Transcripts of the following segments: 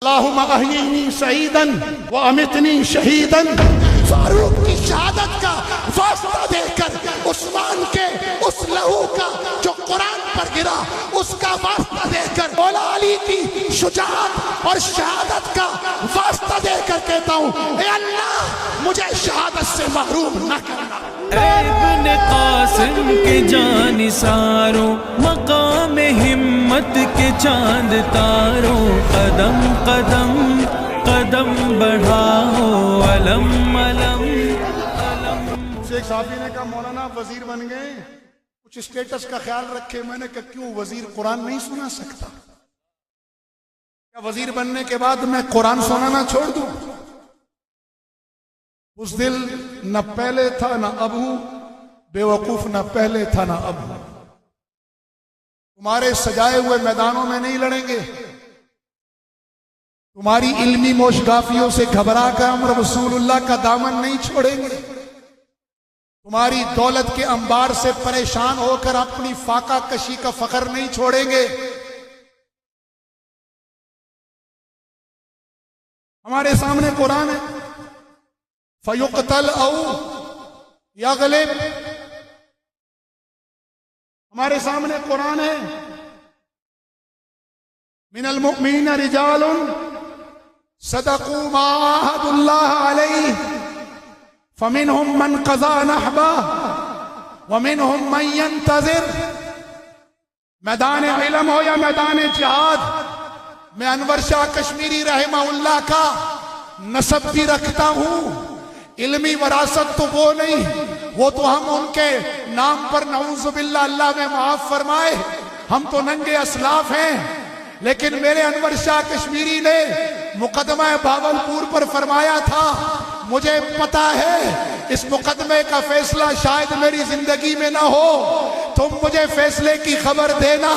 اللہم احیینی سعیدن و امتنی شہیدن۔ فاروق کی شہادت کا واسطہ دے کر عثمان کے اس لہو کا جو قرآن پر گرا اس کا واسطہ دے کر مولا علی کی شجاعت اور شہادت کا واسطہ دے کر کہتا ہوں اے اللہ مجھے شہادت سے محروم نہ کرنا۔ ابن قاسم کے جانثاروں مقام ہمت کے چاند تاروں، قدم قدم قدم بڑھاؤ، علم علم علم۔ ایک صحابی نے کہا مولانا وزیر بن گئے، کچھ اسٹیٹس کا خیال رکھے۔ میں نے کہا کیوں، وزیر قرآن نہیں سنا سکتا؟ کیا وزیر بننے کے بعد میں قرآن سنانا چھوڑ دوں؟ اس دل نہ پہلے تھا نہ اب ہوں، بے وقوف نہ پہلے تھا نہ اب ہوں۔ تمہارے سجائے ہوئے میدانوں میں نہیں لڑیں گے، تمہاری علمی موشگافیوں سے گھبرا کر ہم رسول اللہ کا دامن نہیں چھوڑیں گے، تمہاری دولت کے انبار سے پریشان ہو کر اپنی فاقہ کشی کا فخر نہیں چھوڑیں گے۔ ہمارے سامنے قرآن ہے، فَيُقْتَلْ أَوْ يَغْلِبْ۔ ہمارے سامنے قرآن ہے، مِنَ الْمُؤْمِنِينَ رِجَالٌ صَدَقُوا مَا عَاهَدُوا اللَّهَ عَلَيْهِ فَمِنْهُمْ مَنْ قَضَىٰ نَحْبَهُ وَمِنْهُمْ مَنْ يَنْتَظِرُ۔ میدان علم ہو یا میدان جہاد، میں انور شاہ کشمیری رحمہ اللہ کا نسب بھی رکھتا ہوں۔ علمی وراثت تو وہ نہیں، وہ تو ہم ان کے نام پر نعوذ باللہ اللہ میں معاف فرمائے ہم تو ننگے اسلاف ہیں، لیکن میرے انور شاہ کشمیری نے مقدمہ بھاولپور پر فرمایا تھا مجھے پتا ہے اس مقدمے کا فیصلہ شاید میری زندگی میں نہ ہو، تم مجھے فیصلے کی خبر دینا۔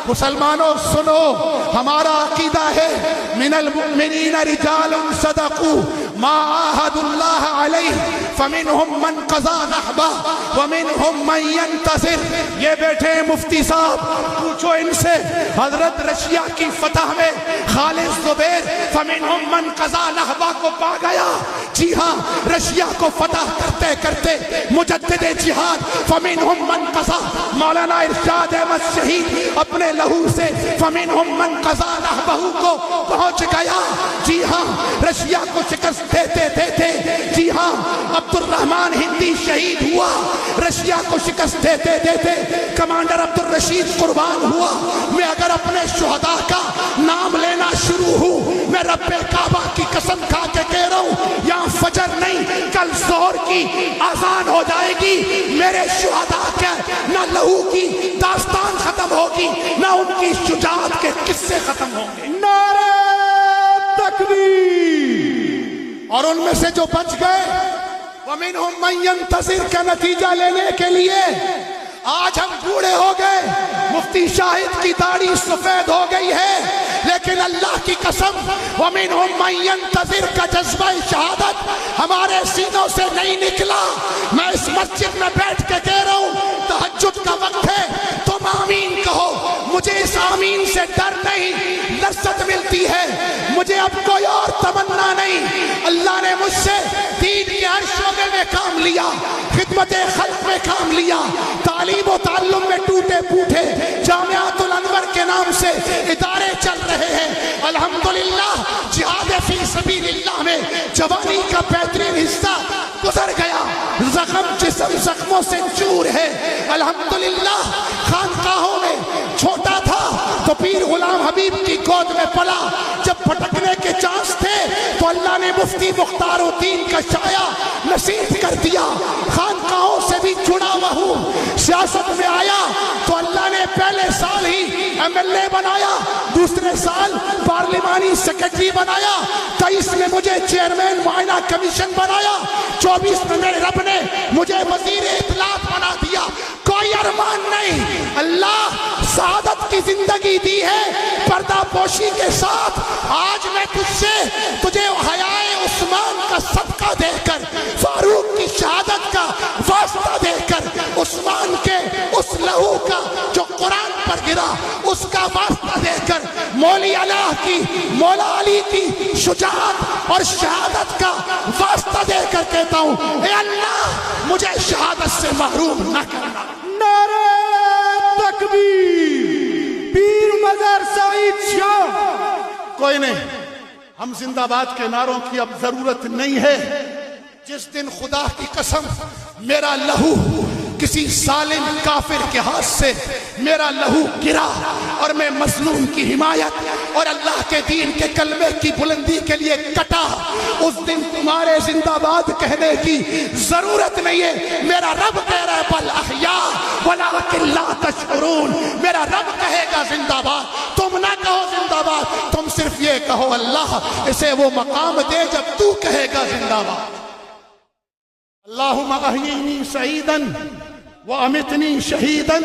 مسلمانوں سنو، ہمارا عقیدہ ہے من المؤمنین رجال صدقوا ما عاهدوا اللہ علیہ فمنہم من قضا نحبہ ومنہم من ينتظر۔ یہ بیٹھے مفتی صاحب، پوچھو ان سے، حضرت رشیا کی فتح میں خالد زبیر فمنہم من قضا نحبہ کو پا گیا۔ جی ہاں، رشیا کو فتح کرتے کرتے مجدد جہاد فمنہم من قضا، مولانا ارشاد احمد شہید اپنے لہو سے فمنہم من قضا نحبہ کو پہنچ گیا۔ جی ہاں، رشیا کو شکست دیتے دیتے، جی ہاں، عبد الرحمن ہندی شہید ہوا، رشیا کو شکست دیتے دیتے کمانڈر عبد الرشید قربان ہوا۔ میں اگر اپنے شہداء کا نام لینا شروع ہوں، میں رب کعبہ کی قسم کھا کے کہہ رہا ہوں یہاں فجر نہیں کل ظہر کی اذان ہو جائے گی، میرے شہداء کے نہ لہو کی داستان ختم ہوگی نہ ان کی شجاعت کے قصے ختم ہوں گے۔ نعرہ تکبیر۔ اور ان میں سے جو بچ گئے وَمِنْهُمْ مَنْ يَنْتَظِرُ کا نتیجہ لینے کے لیے آج ہم بوڑھے ہو گئے، مفتی شاہد کی داڑھی سفید ہو گئی ہے، لیکن اللہ کی قسم وَمِنْهُمْ مَنْ يَنْتَظِرُ کا جذبہ شہادت ہمارے سینوں سے نہیں نکلا۔ میں اس مسجد میں بیٹھ کے کہہ رہا ہوں تہجد کا وقت ہے، تم آمین کہو، مجھے اس آمین سے ڈر نہیں، لذت ملتی ہے، مجھے اب کوئی اور تمنا نہیں۔ اللہ نے مجھ سے دین کے ہر شعبے میں کام لیا، خدمت خلق میں کام لیا، تعلیم و تعلم میں ٹوٹے پوٹے جامعات الانور کے نام سے ادارے چل رہے ہیں۔ الحمدللہ جہاد فی سبیل اللہ میں جوانی کا بہترین حصہ گزر گیا، زخم جسم زخموں سے چور ہے۔ الحمدللہ خانقاہوں میں چھوٹا تھا تو پیر غلام حبیب کی گود میں پلا، جب پھٹکنے کے چانس تھے تو اللہ نے مفتی مختار الدین کا سایہ نصیب کر دیا۔ خانقاہوں سے بھی جڑا ہوا ہوں، سیاست میں آیا تو اللہ نے پہلے سال ہی ایم ایل اے بنایا، دوسرے سال پارلیمانی سیکرٹری بنایا، 23 میں مجھے چیئرمین معائنہ کمیشن بنایا، 24 میں میرے رب نے مجھے وزیر اطلاعات بنا دیا۔ کوئی ارمان نہیں، اللہ سعادت کی زندگی دی ہے پردہ پوشی کے ساتھ۔ آج میں تجھے حیائے عثمان کا صدقہ دے کر، فاروق کی شہادت کا واسطہ دے کر، عثمان کے اس لہو کا جو قرآن پر گرا اس کا واسطہ دے کر مولی اللہ کی، مولا علی کی شجاعت اور شہادت کا واسطہ دے کر کہتا ہوں، اے اللہ مجھے شہادت سے محروم نہ کرنا۔ نعرہ تکبیر، پیر مزار سعید شاہ۔ کوئی نہیں، ہم زندہ باد کے نعروں کی اب ضرورت نہیں ہے۔ جس دن خدا کی قسم میرا لہو کسی ظالم کافر کے ہاتھ سے میرا لہو گرا اور میں مظلوم کی حمایت اور اللہ کے دین کے کلمے کی بلندی کے لیے کٹا، اس دن تمہارے زندہ باد کہنے کی ضرورت نہیں ہے۔ میرا رب کہہ رہا ہے بل احیاء ولکن لا تشعرون، میرا رب کہے گا زندہ باد، تم نہ کہو زندہ باد، تم صرف یہ کہو اللہ اسے وہ مقام دے جب تو کہے گا زندہ باد۔ اللہم احیینی سعیداً وامتنی شہیداً